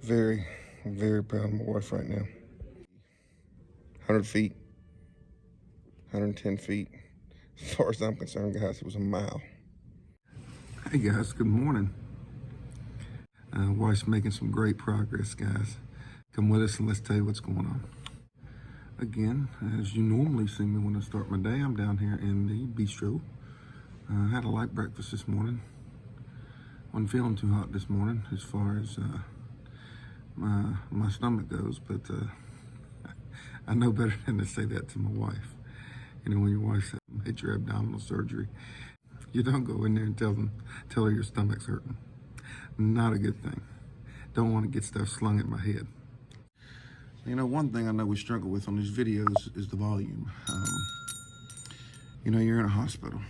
Very, very proud of my wife right now. 100 feet, 110 feet. As far as I'm concerned, guys, it was a mile. Hey guys, good morning. Wife's making some great progress, guys. Come with us and let's tell you what's going on. Again, as you normally see me when I start my day, I'm down here in the bistro. Had a light breakfast this morning. Wasn't feeling too hot this morning as far as my stomach goes, but I know better than to say that to my wife. You know, when your wife's had major abdominal surgery, you don't go in there and tell her your stomach's hurting. Not a good thing. Don't want to get stuff slung at my head. You know, one thing I know we struggle with on these videos is the volume. You know, you're in a hospital.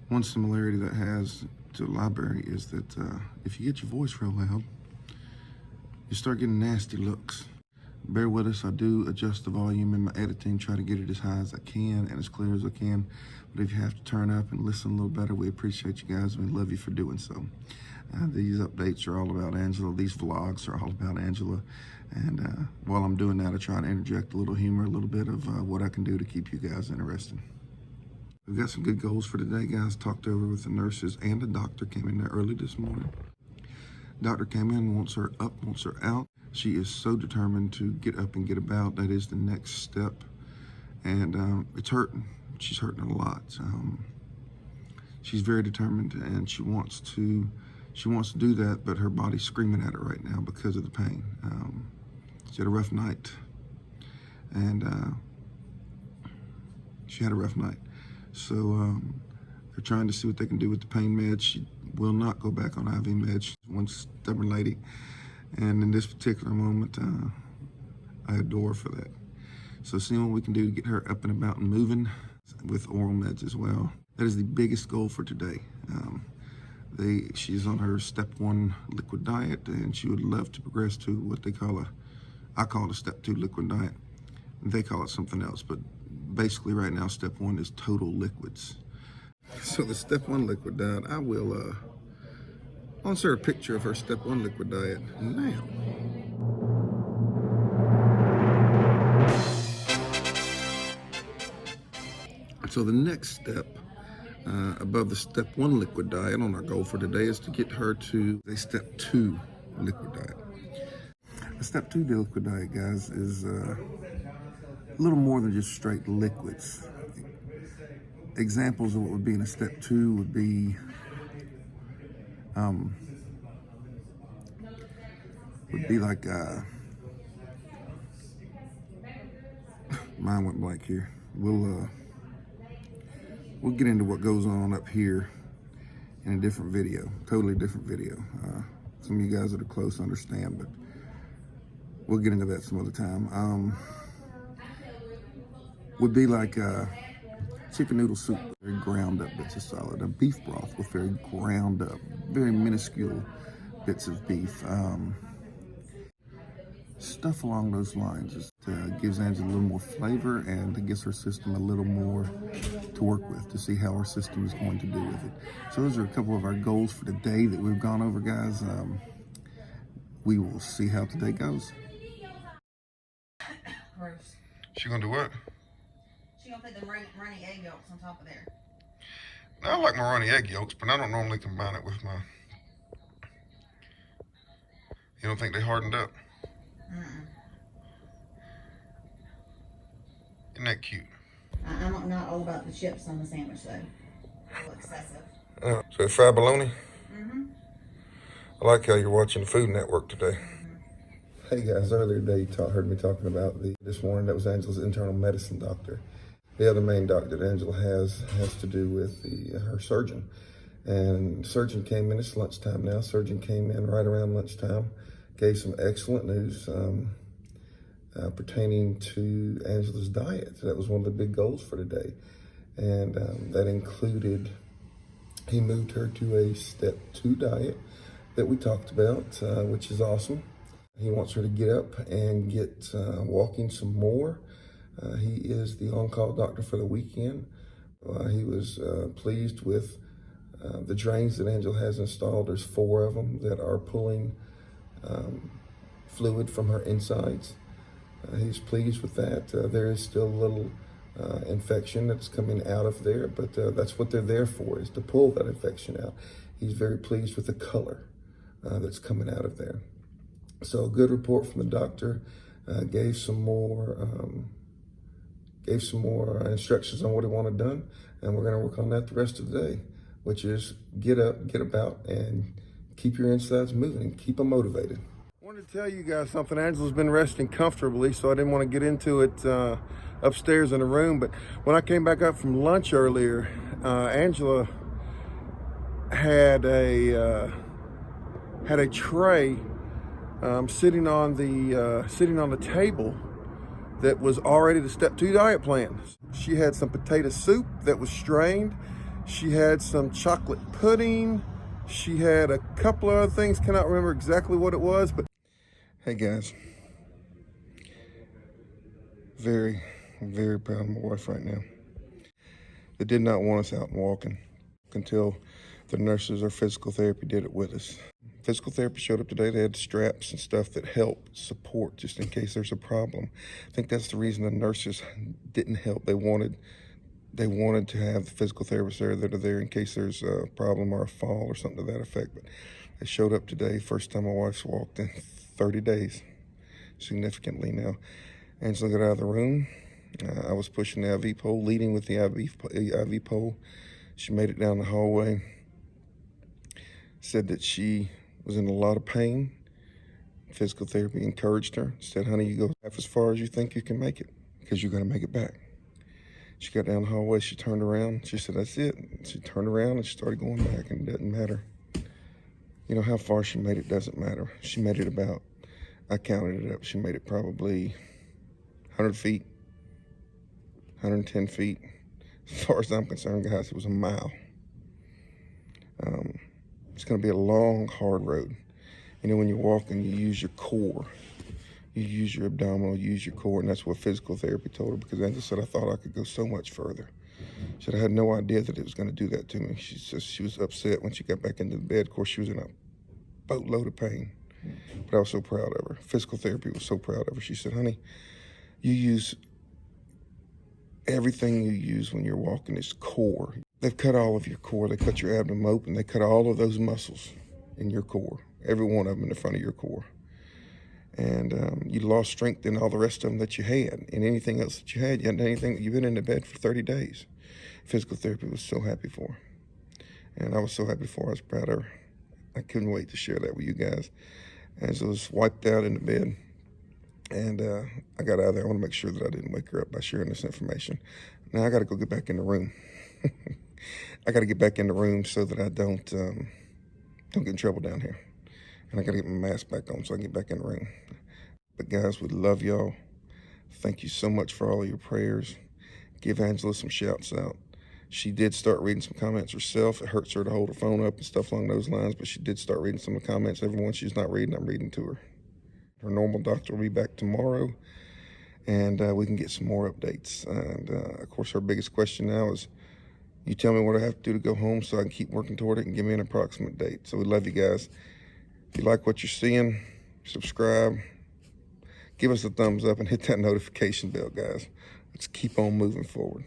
One similarity that has to the library is that if you get your voice real loud, you start getting nasty looks. Bear with us, I do adjust the volume in my editing, try to get it as high as I can and as clear as I can. But if you have to turn up and listen a little better, we appreciate you guys and we love you for doing so. These updates are all about Angela. These vlogs are all about Angela. And while I'm doing that, I try to interject a little humor, a little bit of what I can do to keep you guys interested. We've got some good goals for today, guys. Talked over with the nurses and the doctor. Came in there early this morning. Doctor came in, wants her up, wants her out. She is so determined to get up and get about. That is the next step. And it's hurting. She's hurting a lot. She's very determined and she wants to do that, but her body's screaming at her right now because of the pain. She had a rough night. And she had a rough night. So they're trying to see what they can do with the pain meds. She will not go back on IV meds. She's one stubborn lady. And in this particular moment, I adore her for that. So seeing what we can do to get her up and about and moving with oral meds as well. That is the biggest goal for today. She's on her step 1 liquid diet, and she would love to progress to what I call it a step 2 liquid diet. They call it something else, but basically right now, step 1 is total liquids. So the step 1 liquid diet, I'll insert a picture of her step 1 liquid diet now. So the next step above the step 1 liquid diet on our goal for today is to get her to a step 2 liquid diet. A step 2 liquid diet, guys, is a little more than just straight liquids. Examples of what would be in a step 2 would be like mine went blank here. We'll get into what goes on up here in a different video, totally different video. Some of you guys that are close understand, but we'll get into that some other time. Would be like chicken noodle soup, very ground up bits of solid, a beef broth with very ground up, very minuscule bits of beef. Stuff along those lines gives Angela a little more flavor and it gives her system a little more to work with to see how her system is going to do with it. So those are a couple of our goals for today that we've gone over, guys. We will see how today goes. She gonna do what? She gonna put the runny egg yolks on top of there. Now, I like my runny egg yolks, but I don't normally combine it with my... You don't think they hardened up? Isn't that cute? I'm not all about the chips on the sandwich though. A little excessive. So fried bologna? Mm-hmm. I like how you're watching the Food Network today. Hey guys, earlier today you heard me talking about this morning. That was Angela's internal medicine doctor. The other main doctor that Angela has to do with her surgeon. And surgeon came in, it's lunchtime now. Surgeon came in right around lunchtime, gave some excellent news pertaining to Angela's diet. So that was one of the big goals for today. And that included, he moved her to a step 2 diet that we talked about, which is awesome. He wants her to get up and get walking some more. He is the on-call doctor for the weekend. He was pleased with the drains that Angela has installed. There's 4 of them that are pulling fluid from her insides. He's pleased with that. There is still a little infection that's coming out of there, but that's what they're there for, is to pull that infection out. He's very pleased with the color that's coming out of there. So a good report from the doctor. Gave some more instructions on what he wanted done, and we're going to work on that the rest of the day, which is get up, get about, and keep your insides moving and keep them motivated. I wanted to tell you guys something. Angela's been resting comfortably, so I didn't want to get into it upstairs in the room, but when I came back up from lunch earlier, Angela had a tray sitting on the table that was already the step 2 diet plan. She had some potato soup that was strained. She had some chocolate pudding. She had a couple of other things. Cannot remember exactly what it was, but hey guys, very, very proud of my wife right now. They did not want us out and walking until the nurses or physical therapy did it with us. Physical therapy showed up today. They had straps and stuff that help support just in case there's a problem. I think that's the reason the nurses didn't help. They wanted to have the physical therapists there that are there in case there's a problem or a fall or something to that effect. But they showed up today. First time my wife's walked in 30 days, significantly now. Angela got out of the room. I was pushing the IV pole, leading with the IV pole. She made it down the hallway. Said that she was in a lot of pain. Physical therapy encouraged her. Said, honey, you go half as far as you think you can make it, because you're going to make it back. She got down the hallway. She turned around. She said, that's it. She turned around and she started going back, and it doesn't matter. You know, how far she made it doesn't matter. She made it about, I counted it up, she made it probably 100 feet, 110 feet. As far as I'm concerned, guys, it was a mile. It's going to be a long, hard road. You know, when you're walking, you use your core. You use your abdominal, you use your core, and that's what physical therapy told her, because Angela said, I thought I could go so much further. She said, I had no idea that it was going to do that to me. She says she was upset when she got back into the bed. Of course, she was in a boatload of pain, but I was so proud of her. Physical therapy was so proud of her. She said, honey, you use everything you use when you're walking is core. They've cut all of your core. They cut your abdomen open. They cut all of those muscles in your core, every one of them in the front of your core. And you lost strength in all the rest of them that you had. And anything else that you had, you hadn't done anything. You've been in the bed for 30 days. Physical therapy was so happy for her. And I was so happy for her. I was proud of her. I couldn't wait to share that with you guys. Angela was wiped out in the bed. And I got out of there. I want to make sure that I didn't wake her up by sharing this information. Now I got to go get back in the room. I got to get back in the room so that I don't get in trouble down here. And I got to get my mask back on so I can get back in the room. But guys, we love y'all. Thank you so much for all of your prayers. Give Angela some shouts out. She did start reading some comments herself. It hurts her to hold her phone up and stuff along those lines, but she did start reading some of the comments. Everyone she's not reading, I'm reading to her. Her normal doctor will be back tomorrow, and we can get some more updates. And of course, her biggest question now is, you tell me what I have to do to go home so I can keep working toward it and give me an approximate date. So we love you guys. If you like what you're seeing, subscribe, give us a thumbs up, and hit that notification bell, guys. Let's keep on moving forward.